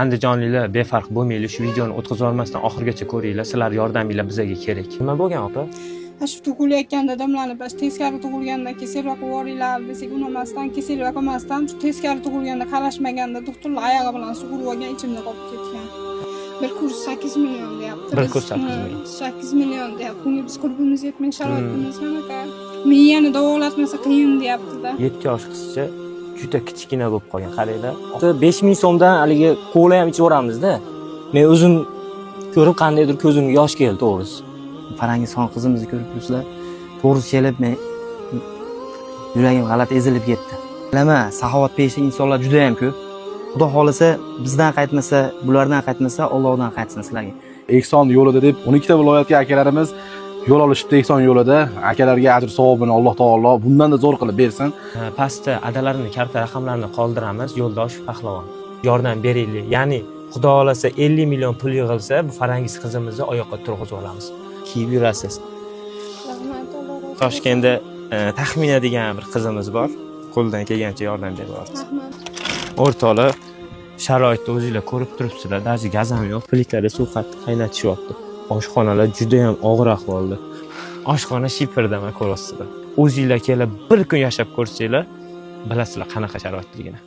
Andijonliklar befarq bo'lmanglar, shu videoni o'tkazib olmasdan oxirigacha ko'ringlar. Sizlar yordaminglar bizga kerak. Nima bo'lgan opa? Shu tug'ilayotganda damlanib, teskari tug'ilganda kesilroq yuboringlar desak unamasdan, kesilroq emasdan, shu teskari tug'ilganda qarashmaganda doktorlar oyog'i bilan sug'urib olgan, ichimda qolib ketgan. Bir kurs 8 million deyapti. Bir kurs 8 million. 8 million deyapti. Bunga biz qurbimiz yetmay sharoitimiz qanaqa? Miyani davolatmasa qiyin deyapti-da. 7 yosh qizcha juda kichkina bo'lib qolgan, qaranglar. 5000 so'mdan haligi ko'la ham ichib yuramizda. Men o'zim ko'rib qandaydir ko'zimga yosh keldi, to'g'risi. Farangizxon qizimizni ko'rib turibsizlar. To'g'risi kelib men yuragim g'alati ezilib ketdi. Bilaman, saxovatpesha insonlar juda ham ko'p. Xudo xolasa bizdan qaytmasa, bulardan qaytmasa, Allohdan qaytsin sizlarga. Ehson yo'lida deb 12 ta viloyatga akalarimiz yo'l olishibdi Ehson yo'lida. Akalarga ajr savobini Alloh taolo bundan-da zo'r qilib bersin. Pastda adalarini, karta raqamlarini qoldiramiz, yo'ldosh Pahlavon. Yordam beringlar. Ya'ni Xudo xolasa 50 million pul yig'ilsa, bu Farangiz qizimizni oyoqqa turg'izib olamiz. Kiyib yurasiz. Toshkentda Taxmina degan bir qizimiz bor. Qo'ldan kelgancha yordam beryapti. O'rtoqlar, sharoitni o'zingizlar ko'rib turibsizlar. Daji gaz ham yo'q, plitada suv qattiq qaynatishyapti. Oshxonalar juda ham og'ir ahvolda. Oshxona shifrdaman, ko'rasizlar. O'zingizlar kelib bir kun yashab ko'rsanglar, bilasizlar qanaqa sharoitligini.